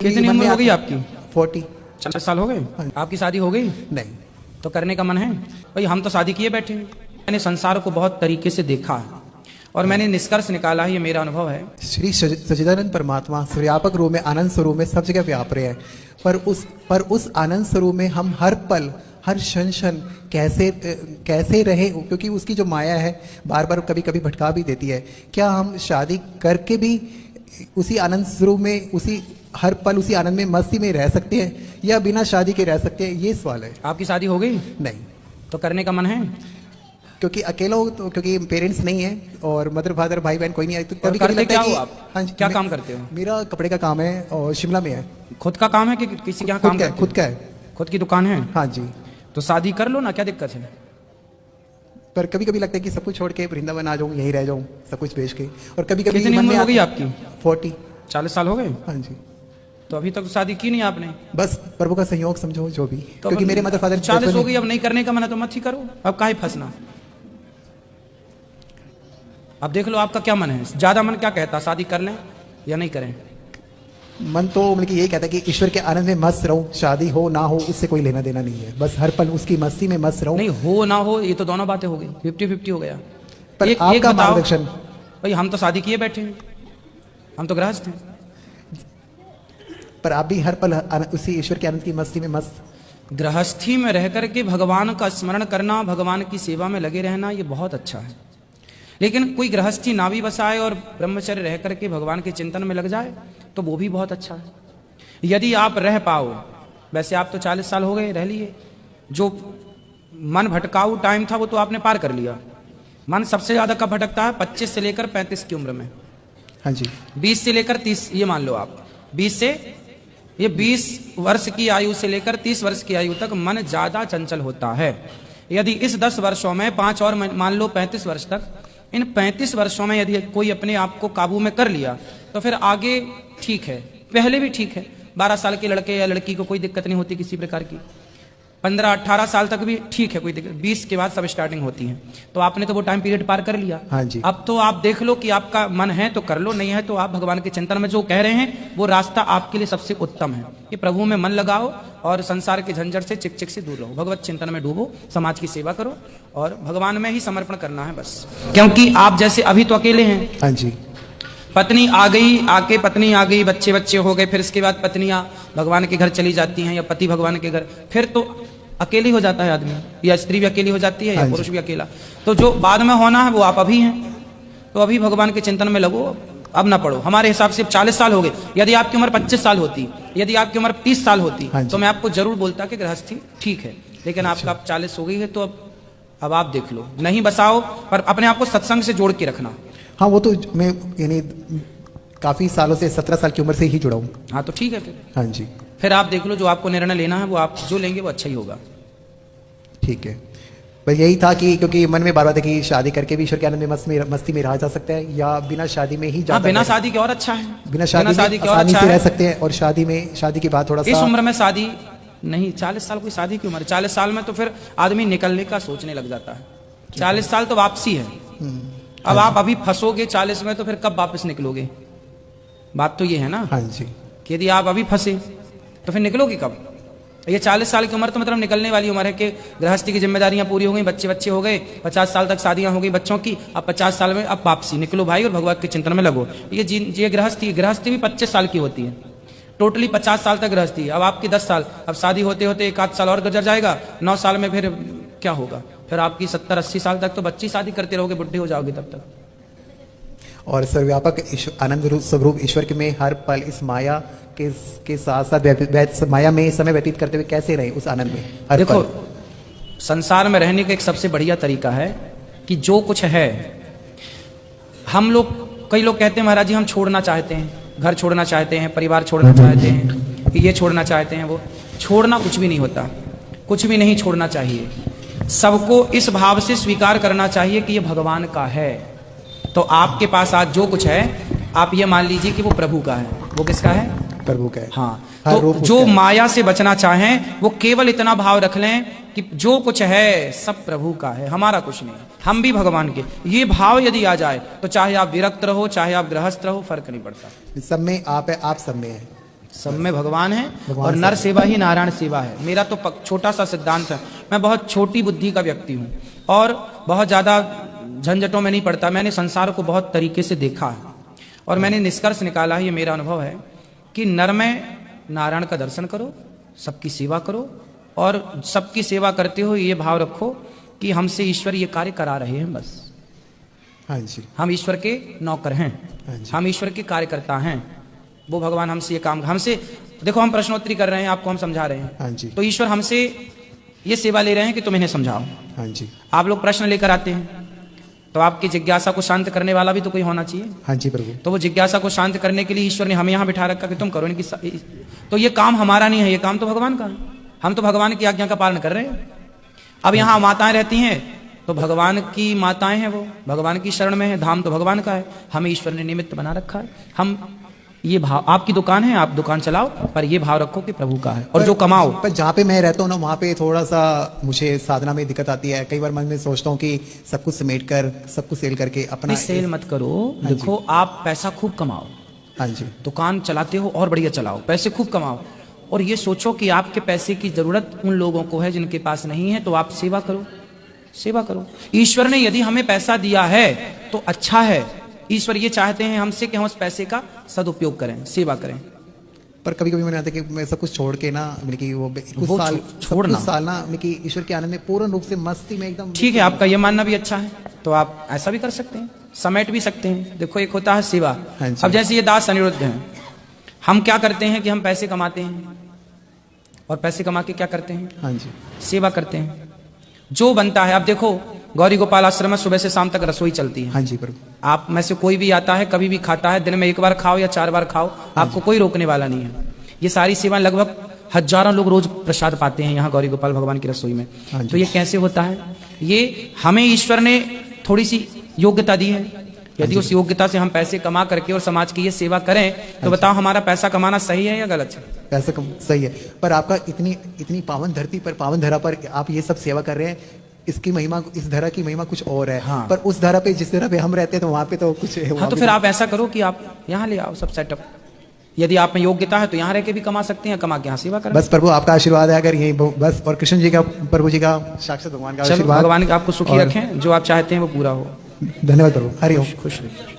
कितनी उम्र हो गई आपकी? 40। 40 साल हो गए? आपकी शादी हो गई? नहीं। तो करने का मन है? भाई हम तो शादी किए बैठे हैं। मैंने संसार को बहुत तरीके से देखा है और मैंने निष्कर्ष निकाला है, ये मेरा अनुभव है। श्री सच्चिदानंद परमात्मा व्यापक रूप में आनंद स्वरूप में सब जगह व्याप रहे हैं, पर उस आनंद स्वरूप में हम हर पल हर क्षण कैसे रहे, क्योंकि उसकी जो माया है बार बार कभी कभी भटका भी देती है। क्या हम शादी करके भी उसी आनंद स्वरूप में उसी हर पल उसी आनंद में मस्ती में रह सकते हैं या बिना शादी के रह सकते हैं, ये सवाल है। आपकी शादी हो गई? नहीं। तो करने का मन है? क्योंकि अकेला हो, तो क्योंकि पेरेंट्स नहीं है और मदर फादर भाई बहन कोई नहीं है, तो कभी करते कभी क्या लगता है हो कि आप? हाँ जी, क्या काम करते हो? मेरा कपड़े का काम है और शिमला में है। खुद का काम है कि किसी के यहाँ काम करते हो? खुद का है। खुद की दुकान है? हाँ जी। तो शादी कर लो ना, क्या दिक्कत है? पर कभी कभी लगता है कि सब कुछ छोड़ के वृंदावन आ जाऊं, यहीं रह जाऊं सब कुछ बेच के। और कभी कभी कितनी उम्र हो गई आपकी? 40। 40 साल हो गए? हाँ जी। तो अभी तक शादी की नहीं आपने? बस प्रभु का संयोग समझो जो भी, तो क्योंकि मेरे मदर फादर 40 हो गई, अब नहीं करने का मन है तो मत ही करो, अब काहे फंसना। अब देख लो आपका क्या मन है, ज्यादा मन क्या कहता, शादी कर लें या नहीं करें? मन तो मतलब कि यही कहता है कि ईश्वर के आनंद में मस्त रहूं, शादी हो ना हो उससे कोई लेना देना नहीं है, बस हर पल उसकी मस्ती में मस्त रहूं। नहीं हो ना हो ये तो दोनों बातें हो गई, 50-50 हो गया। पर आपका मार्गदर्शन। भाई हम तो शादी किए बैठे हैं, हम तो गृहस्थ हैं। पर आप भी हर पल उसी ईश्वर के आनंद की मस्ती में मस्त। गृहस्थी में रह करके भगवान का स्मरण करना, भगवान की सेवा में लगे रहना, ये बहुत अच्छा है। लेकिन कोई गृहस्थी ना भी बसाए और ब्रह्मचर्य रह करके भगवान के चिंतन में लग जाए तो वो भी बहुत अच्छा है। यदि आप रह पाओ, वैसे आप तो 40 साल हो गए, रह लिए। जो मन भटकाऊ टाइम था वो तो आपने पार कर लिया। मन सबसे ज्यादा कब भटकता है? 25 से लेकर 35 की उम्र में। हाँ जी। 20 से लेकर 30, ये मान लो आप 20 वर्ष की आयु से लेकर 30 वर्ष की आयु तक मन ज्यादा चंचल होता है। यदि इस 10 वर्षों में 5 और मान लो 35 वर्ष तक, इन 35 वर्षों में यदि कोई अपने आप को काबू में कर लिया तो फिर आगे ठीक है, पहले भी ठीक है। 12 साल के लड़के या लड़की को कोई दिक्कत नहीं होती किसी प्रकार की, 15-18 साल तक भी ठीक है, कोई दिक्कत। 20 के बाद सब स्टार्टिंग होती है। तो आपने तो वो टाइम पीरियड पार कर लिया। हाँ जी। अब तो आप देख लो कि आपका मन है तो कर लो, नहीं है तो आप भगवान के चिंतन में जो कह रहे हैं वो रास्ता आपके लिए सबसे उत्तम है। कि प्रभु में मन लगाओ और संसार के झंझट से चिक चिक से दूर रहो, भगवत चिंतन में डूबो, समाज की सेवा करो और भगवान में ही समर्पण करना है बस। क्योंकि आप जैसे अभी तो अकेले हैं। हाँ जी। पत्नी आ गई, बच्चे हो गए, फिर इसके बाद पत्नियां भगवान के घर चली जाती हैं या पति भगवान के घर, फिर तो अकेले हो जाता है आदमी, या स्त्री भी अकेली हो जाती है या पुरुष भी अकेला। तो जो बाद में होना है वो आप अभी हैं, तो अभी भगवान के चिंतन में लगो, अब ना पढ़ो। हमारे हिसाब से 40 साल हो गए। यदि आपकी उम्र 25 साल होती, यदि आपकी उम्र 30 साल होती तो मैं आपको जरूर बोलता कि गृहस्थी ठीक है। लेकिन आपका 40 हो गई है तो अब आप देख लो, नहीं बसाओ, पर अपने आप को सत्संग से जोड़ के रखना। हाँ, वो तो मैं यानी काफी सालों से 17 साल की उम्र से ही जुड़ा हूँ। हाँ तो ठीक है फिर। हाँ जी। फिर आप देख लो, जो आपको निर्णय लेना है वो आप जो लेंगे वो अच्छा ही होगा। ठीक है। पर यही था कि क्योंकि मन में बार बार था कि शादी करके भी ईश्वर के आनंद में मस्ती में रहा जा सकता है या बिना शादी में ही हाँ, बिना शादी के और अच्छा है। बिना शादी के और अच्छा रह सकते हैं। और शादी के बाद थोड़ा सा, इस उम्र में शादी नहीं, 40 साल कोई शादी की उम्र, 40 साल में तो फिर आदमी निकलने का सोचने लग जाता है। 40 साल तो वापसी है। अब आप अभी फंसोगे 40 में तो फिर कब वापस निकलोगे? बात तो ये है ना। हाँ जी। कि यदि आप अभी फंसे तो फिर निकलोगे कब? ये 40 साल की उम्र तो मतलब निकलने वाली उम्र है कि गृहस्थी की जिम्मेदारियां पूरी हो गई, बच्चे हो गए, 50 साल तक शादियां हो गई बच्चों की, अब 50 साल में अब वापसी निकलो भाई और भगवान के चिंतन में लगो। ये गृहस्थी भी 25 साल की होती है, टोटली 50 साल तक गृहस्थी। अब आपकी 10 साल, अब शादी होते होते 1-8 साल और गुजर जाएगा, 9 साल में फिर क्या होगा? फिर आपकी 70-80 साल तक तो बच्ची शादी करते रहोगे, बुढ़े हो जाओगे तब तक। और सर्वव्यापक आनंद स्वरूप ईश्वर के में हर पल इस माया के साथ साथ माया में समय व्यतीत करते हुए कैसे रहे उस आनंद में हर देखो पल? संसार में रहने का एक सबसे बढ़िया तरीका है कि जो कुछ है, हम लोग, कई लोग कहते हैं महाराज जी हम छोड़ना चाहते हैं, घर छोड़ना चाहते हैं, परिवार छोड़ना चाहते हैं, ये छोड़ना चाहते हैं, वो छोड़ना कुछ भी नहीं होता, कुछ भी नहीं छोड़ना चाहिए। सबको इस भाव से स्वीकार करना चाहिए कि ये भगवान का है। तो आपके पास आज जो कुछ है, आप ये मान लीजिए कि वो प्रभु का है। वो किसका है? प्रभु का है। हाँ, तो जो माया से बचना चाहें वो केवल इतना भाव रख लें कि जो कुछ है सब प्रभु का है, हमारा कुछ नहीं, हम भी भगवान के। ये भाव यदि आ जाए तो चाहे आप विरक्त रहो, चाहे आप गृहस्थ रहो, फर्क नहीं पड़ता। सब में आप है, आप सब में है। सब में भगवान है भगवान और सब नर है। सेवा ही नारायण सेवा है। मेरा तो छोटा सा सिद्धांत है। मैं बहुत छोटी बुद्धि का व्यक्ति हूँ और बहुत ज्यादा झंझटों में नहीं पड़ता। मैंने संसार को बहुत तरीके से देखा है और मैंने निष्कर्ष निकाला है, ये मेरा अनुभव है कि नर में नारायण का दर्शन करो, सबकी सेवा करो और सबकी सेवा करते हो ये भाव रखो कि हमसे ईश्वर ये कार्य करा रहे हैं। बस हाँ जी, हम ईश्वर के नौकर हैं, हाँ जी। हम ईश्वर के कार्यकर्ता हैं। वो भगवान हमसे ये काम, हमसे देखो हम प्रश्नोत्तरी कर रहे हैं, आपको हम समझा रहे हैं, हाँ जी, तो ईश्वर हमसे ये सेवा ले रहे हैं कि तुम इन्हें समझाओ। हाँ जी, आप लोग प्रश्न लेकर आते हैं तो आपकी जिज्ञासा को शांत करने वाला भी तो कोई होना चाहिए। हाँ जी प्रभु। तो वो जिज्ञासा को शांत करने के लिए ईश्वर ने हमें यहाँ बिठा रखा कि तुम करो इनकी तो ये काम हमारा नहीं है, ये काम तो भगवान का है। हम तो भगवान की आज्ञा का पालन कर रहे हैं। अब यहाँ माताएं रहती हैं तो भगवान की माताएं हैं, वो भगवान की शरण में है, धाम तो भगवान का है, हमें ईश्वर ने निमित्त बना रखा है। हम ये भाव, आपकी दुकान है, आप दुकान चलाओ, पर ये भाव रखो कि प्रभु का है और जो कमाओ। पर जहाँ पे मैं रहता हूँ ना, वहाँ पे थोड़ा सा मुझे साधना में दिक्कत आती है। कई बार मन में सोचता हूँ कि सब कुछ समेट कर, सब कुछ सेल करके अपना सेल मत करो। देखो आप पैसा खूब कमाओ, हाँ जी, दुकान चलाते हो और बढ़िया चलाओ, पैसे खूब कमाओ और ये सोचो कि आपके पैसे की जरूरत उन लोगों को है जिनके पास नहीं है, तो आप सेवा करो, सेवा करो। ईश्वर ने यदि हमें पैसा दिया है तो अच्छा है। ईश्वर ये चाहते हैं हमसे कि हम उस पैसे का सदुपयोग करें, सेवा करें। पर कभी कभी मैंने आता है कि मैं सब कुछ छोड़ के ना, मतलब कि कुछ वो साल छोड़ना। कुछ साल ना, मतलब कि ईश्वर के आनंद में पूर्ण रूप से मस्ती में एकदम। ठीक है, आपका ये मानना भी अच्छा है, तो आप ऐसा भी कर सकते हैं, समेट भी सकते हैं। देखो एक होता है सेवा। हाँ जी। अब जैसे ये दास अनिरुद्ध हैं, हम क्या करते हैं कि हम पैसे कमाते हैं और पैसे कमा के क्या करते हैं, हाँ जी, सेवा करते हैं जो बनता है। अब देखो गौरी गोपाल आश्रम में सुबह से शाम तक रसोई चलती है। हाँ जी प्रभु। आप में से कोई भी आता है, कभी भी खाता है, दिन में 1 बार खाओ या 4 बार खाओ, आपको कोई रोकने वाला नहीं है। ये सारी सेवाएं, लगभग हजारों लोग रोज प्रसाद पाते हैं यहाँ गौरी गोपाल भगवान की रसोई में। हाँ जी। तो ये कैसे होता है? ये हमें ईश्वर ने थोड़ी सी योग्यता दी है। यदि उस योग्यता से हम पैसे कमा करके और समाज की ये सेवा करें तो बताओ हमारा पैसा कमाना सही है या गलत है? पैसा कम सही है, पर आपका इतनी पावन धरती पर, पावन धरा पर आप ये सब सेवा कर रहे हैं, इसकी महिमा, इस धरा की महिमा कुछ और है। हाँ। पर उस धरा पे, जिस धरा पे हम रहते हैं, तो वहाँ पे तो कुछ है। हाँ, तो फिर आप ऐसा करो कि आप यहाँ ले आओ सब सेटअप। यदि आप में योग्यता है तो यहाँ रह के भी कमा सकते हैं, कमा के यहाँ सेवा करें। बस प्रभु आपका आशीर्वाद है, अगर यही बस, और कृष्ण जी का, प्रभु जी का, साक्षात भगवान का चलो आशीर्वाद। भगवान आपको सुखी रखें, जो आप चाहते हैं वो पूरा हो। धन्यवाद प्रभु। हरि ओम। खुश रहिए।